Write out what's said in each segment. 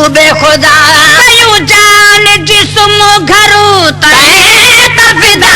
महबूब खुदा कयूं जान जिस्म घरू तहे तफिदा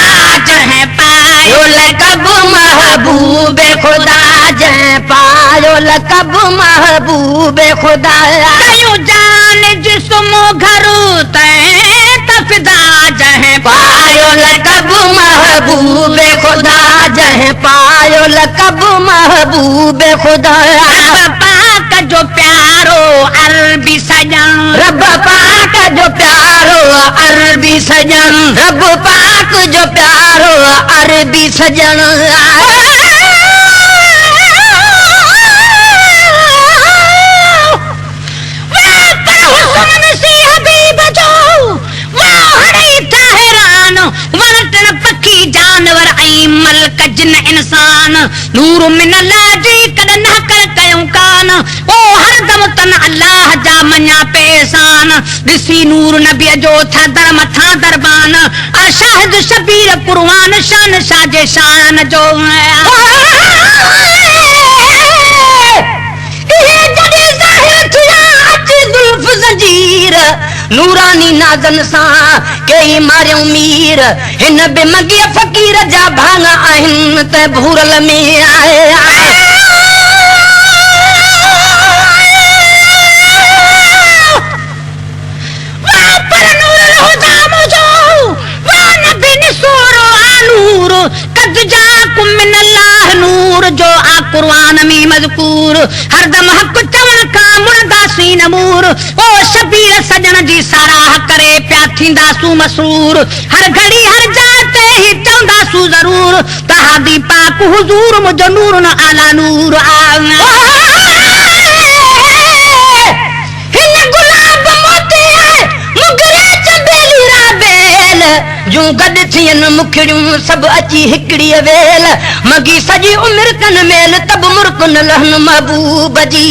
जह पायो लक़ब महबूब खुदा जह पायो लक़ब महबूब खुदा कयूं जान जिस्म घरू तहे तफिदा जह पायो लक़ब महबूब खुदा जह पायो लक़ब महबूब खुदा रब पाक जो प्यारो अरबी सजन रब पाक जो प्यारो अरबी सजन रब पाक जो प्यारो अरबी सजन जानवर ऐं मलक जिन इंसान नूर मिन अल्लाह जी कॾहिं न कर कयूं कान ओ हरदम तन अल्लाह जा मञा पेसान ॾिसी नूर नबीअ जो थदर मथां दरबान शाहिद शबीर कुरबान शान शाह जे शान जो नूरानी नाज़न सां कई मारियूं मीर हिन बि मॻीअ फ़क़ीर जा भाङ आहिनि त भूरल में आहे नूर जो आ कुरान में मज़कूर हरदम हक चवण खां मुणदासीं नमूर ओ शबीर सजन जी साराह करे पिया थींदासूं मसरूर हर घड़ी हर जाइ ते ही चवंदासूं ज़रूर तहादी पाक हुजूर मुंहिंजो नूर न आला नूर जूं गॾु थियनि मुखड़ियूं सभु अची हिकिड़ी वेल मगी सॼी उमिरि कन मेल तब मुर्क न लहन महबूब जी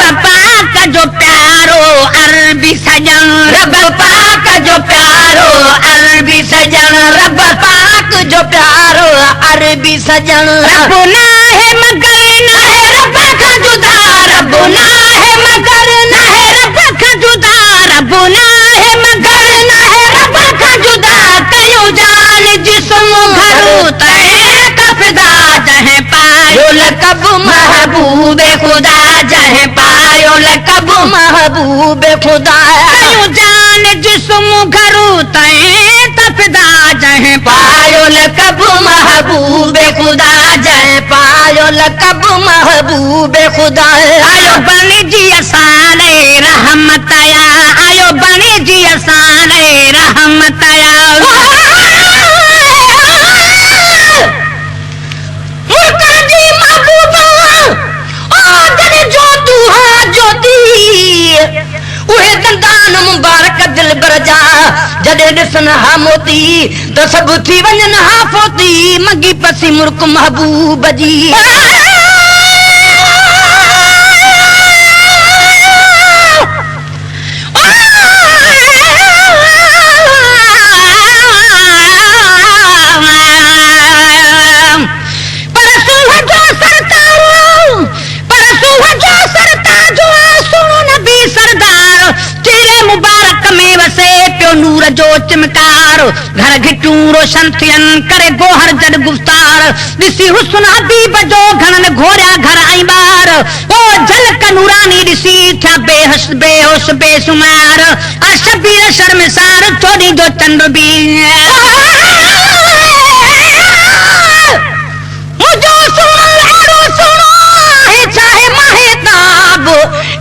रब पाक जो प्यारो अरबी सजन रब पाक जो प्यारो अरबी सजन रब पाक जो प्यारो अरबी सजन रब ना है मगर ना है रब का जुदा रब ना है मगर ना है रब का जुदा रब ना है मगर ना है रब का जुदा कयूं जान जिस्म घरू तहे तफिदा जह पायो लक़ब महबूब खुदा जह पायो लक़ब महबूब खुदा कयूं जान जिस्म घरू तहे तफिदा जह पायो लक़ब महबूब खुदा जह पायो लक़ब महबूब खुदा आयो बनी जी असाने रहमत आया आयो बनी जी असाने रहमत आया उहे दंदान मुबारक दिल बरजा जॾहिं ॾिसनि हा मोती त सभु थी वञनि हा फोती मगी पसी मुर्क महबूब जी नूर जो चमकार घर घिटूं रोशन थियनि करे गोहर जड गुफ्तार ॾिसी हुस्न हबीब जो घणनि घोरिया घर ऐं ॿार ओ झलक नूरानी ॾिसी थिया बेहोश बेहोश बेशुमार आ शबीर शर्मसार चोरी जो चंड बि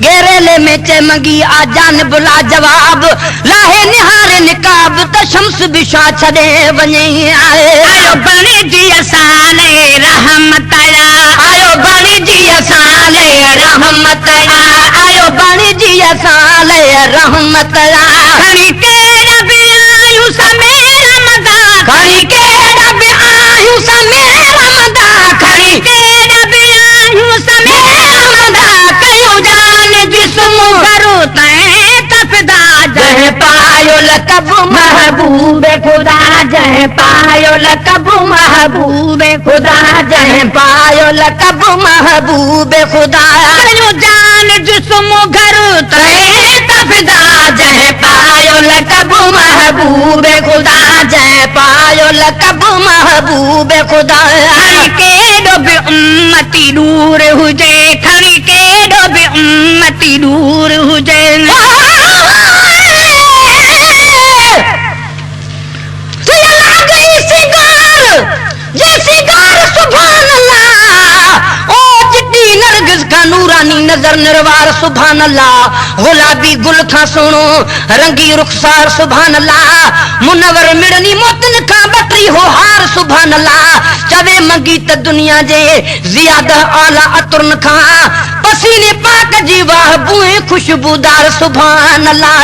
घेरेले में चमगी आ जान बुला जवाब लाहे निहारे निकाब त शम्स बिशा छॾे वञे आयो बणी जी असाने रहमत आया आयो बणी जी असाने रहमत आया आयो बणी जी असाने रहमत आया खणी केड़ा बि आयूं समेर मदा खणी केड़ा बि आयूं समेर मदा खणी केड़ा बि आयूं समेर मदा कयूं जान जिस्म घरू तहे तफिदा जह पायो लक़ब महबूब खुदा जह पायो लक़ब महबूब खुदा जह पायो लक़ब महबूब खुदा कयूं जान जिस्म घरू तहे तफिदा महबूब खुदा जय पायो लकब महबूब खुदा के डोबे उम्मती दूर हुजे खड़ी के डोबे उम्मती दूर हुजे नूरानी नजर निर्वार सुभान अल्लाह गुलाबी गुल था सुनो रंगी रुखसार सुभान अल्लाह मुनवर मिड़नी मोतन का बटरी हो हार सुभान अल्लाह चवे मंगी त दुनिया जे जियादा आला अतुरन खा पसीने पाक जी वाह बुए खुशबूदार सुभान अल्लाह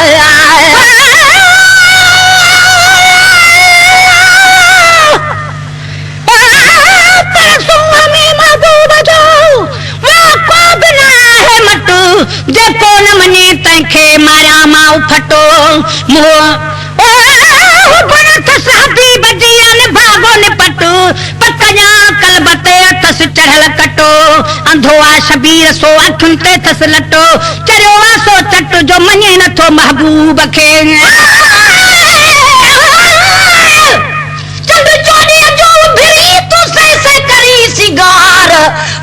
जेको न मने तंखे मारा माउ फटो साथी बजिया ने भागो ने पटो पकया कलबते तस चढ़ल कटो अंधोआ शबीर सो अखुन ते तस लटो चरियो सो चट जो मने न थो महबूब खे चंद चोरी जो भिरी तू से करी सिगार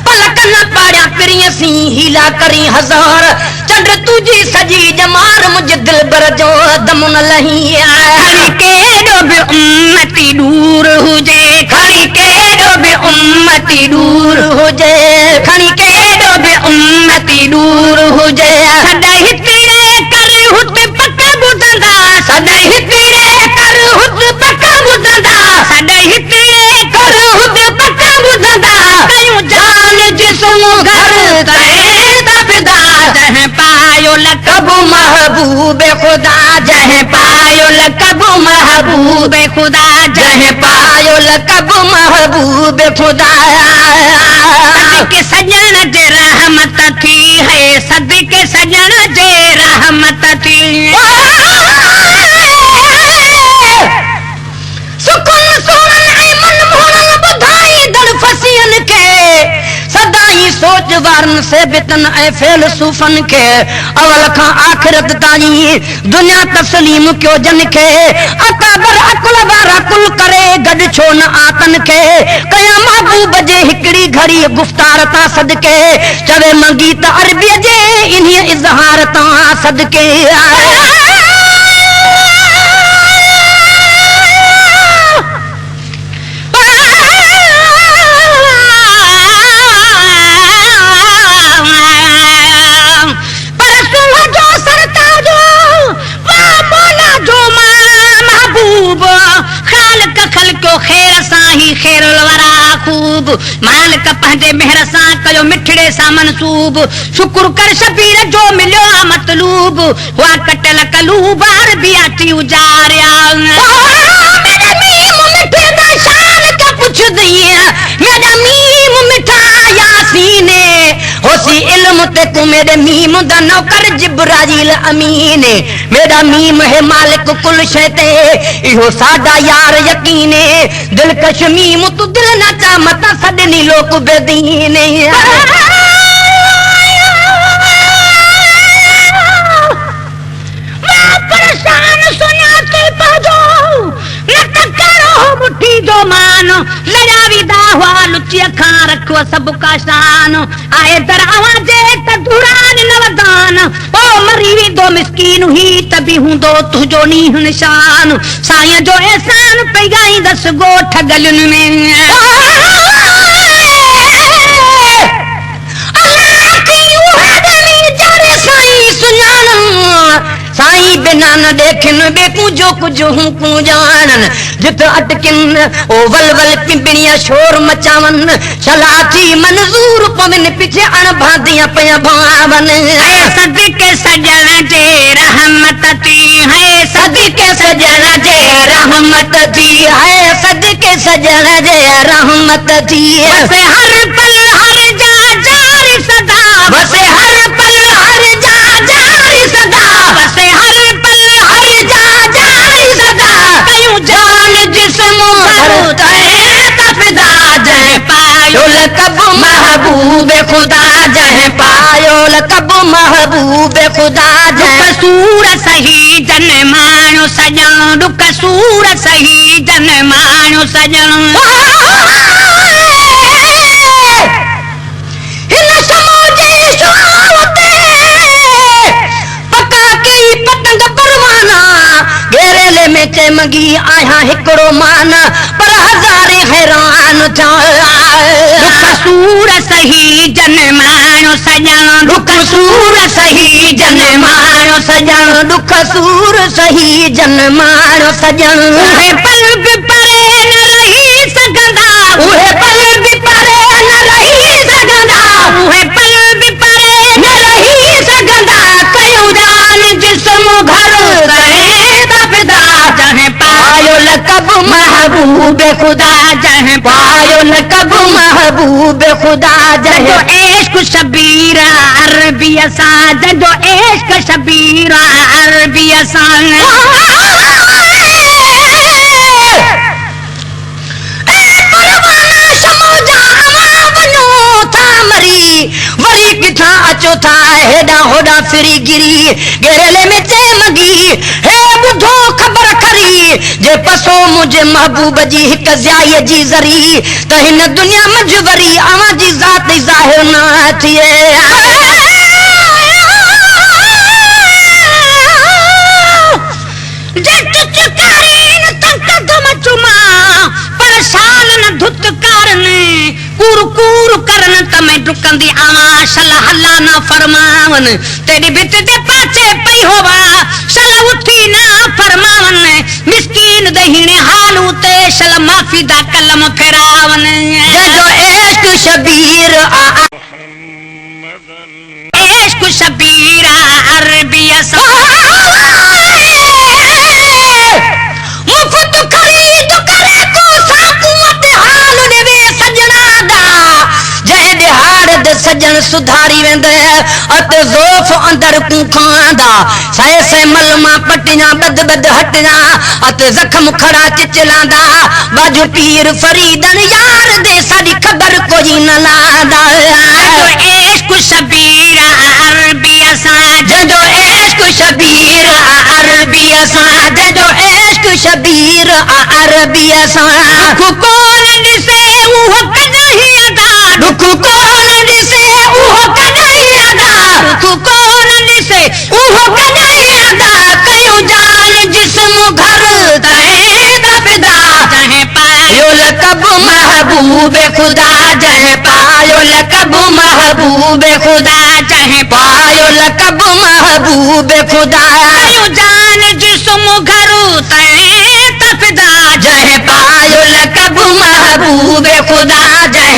पलक न पाया करी सी हीला करी हजार चंद्र तुझी सजी जमार मुझे दिल बर जो दम न लही खड़ी के डोबे उम्मती दूर हुजे खड़ी के डोबे उम्मती दूर हुजे खड़ी के डोबे उम्मती दूर हुजे सदाई तेरे कर हुत पक बुदंदा सदाई तेरे कर हुत पक बुदंदा सदाई तेरे कर हुत पक बुदंदा कयूं जान जिस्म घर तहे तबदा जह पायो लकब महबूब खुदा जह पायो लकब महबूब खुदा जह पायो लकब महबूब खुदा के सजन जे रहमत थी है सदके सजन जे रहमत थी सुकुन सोन ऐ मन मोहन बधाई दर फसियन के सदाई सोच वारन से बितन ऐ फेल सूफन के अवल खां आखिरत ताई दुनिया तस्लीम क्यों जन के अकाबर अकुल वारा कुल करे गड छो न आतन के कया महबूब जे हिकड़ी घड़ी गुफ्तार ता सदके चवे मंगी त अरबी जे इन्हीं इजहार ता सदके खेर सां ही खेरुल वरा खूब मालिक पंहिंजे मेहर सां कयो मिठड़े सां मनसूब शुक्र कर शबीर जो मिलियो आहे मतलूब हुआ कटल कलूब अरबी अची उजारिया मेरा मीम मिठे दा शान का पुछ दिया मेरा मीम मिठा यासीने होसी इल्म ते को मेरे मीम दा नौकर जिब्राइल अमीन मेरा मीम है मालिक कुल शै ते इहो साडा यार यकीने दिलकश मीम तू दिल ना चा मता सदनी लोक बेदीन परेशान सुनाते पजो न करो मुट्ठी जो मान लजावी दावा लुची खां रखो सब का शान आए दर आवाजे त दुरान नवदान ओ मरी दो मिस्कीन ही तभी हूं दो तुझो नी निशान साया जो एहसान पे गई दस गोठ गलन में अल्लाह की उहदनी जारे साईं सुनान साईं बिना न देखन बेकू जो कुछ हूं को जानन जित अटकिन ओ वलवल पिंपड़िया शोर मचावन शलाची मंजूर पवन पीछे अण भादियां पया भावन सदके सजन जे रहमत थी है सदके सजन जे रहमत थी है सदके सजन जे रहमत थी बसे हर पल हर जा जारी सदा बसे हर पल हर जा जारी सदा बसे हर पल हर जा जारी सदा कयूं जान जिस्म घर तहे तफदा जह पायो लकब महबूब खुदा जह पायो लक़ब महबूब खुदा दुख सूर सही जन माण्हू सजण दुख सूर सही जन माण्हू सजण हिन समूजे शुआव ते पका कई पतंग परवाना घेरेले में चमगी आया हिकड़ो माना पर हज़ारे हैरान था दुख सूर सही जन माण्हू सजण दुख सूर सही जन माण्हू सजण दुख सूर सही जन माण्हू सजण उहे पल बि परे न रही सघंदा उहे पल बि परे न रही सघंदा उहे पल बि परे न रही सघंदा कयूं जान जिस्म घर तहे तपदा जंहिं पायो लक़ब महबूब खुदा जंहिं पायो लक़ब महबूब खुदा जंहिंजो जंहिं इश्क शबीर अरबीअ सां जंहिंजो इश्क शबीर अरबीअ सां वरी किथां अचो था हेॾां होॾां फिरी गिरी घेरेले में चमगी हे ॿुधो ख़बर खरी जे पसो मुंहिंजे महबूब जी हिक ज़ाईअ जी ज़री त हिन दुनिया मंझि वरी अवां जी ज़ात ज़ाहिर न थिए कूर कूर करन तमें डुकंदी आवां शल हल्ला न फरमावन तेरी भित ते पाचे पई होवा शल उठी न फरमावन मिस्कीन दहीने हालू ते शल माफी दा कलम फेरावन जंहिंजो इश्क शबीर इश्क शबीर अरबीअ सां मुफ्त खरीद करे को साकुअत हाल ॾिवे सजना दा जंहिं ॾिहाड़ ते सजण सुधारी वेंदे अत ज़ोफ़ अंदर कूं खांदा सै सै मलमा पटियां बद बद हटियां अत ज़ख़्म खड़ा चिचलांदा बाजू पीर फरीदन यार दे साडी ख़बर कोई न लांदा इश्क शबीर अरबीअ सां जंहिंजो इश्क शबीर अरबीअ सां जंहिंजो इश्क शबीर अरबीअ सां दुख कोन ॾिसे उहो कॾहिं अदा दुख कोन ॾिसे उहो कॾहिं अदा दुख कोन ॾिसे उहो कॾहिं अदा कयूं जान जिस्म घर तहे तपदा जंहिं पायो लक़ब महबूब खुदा जंहिं पायो लक़ब महबूब खुदा जंहिं पायो लक़ब महबूब खुदा पायो जान जिस्म घर तहे तपदा जंहिं पायो लक़ब महबूब खुदा जंहिं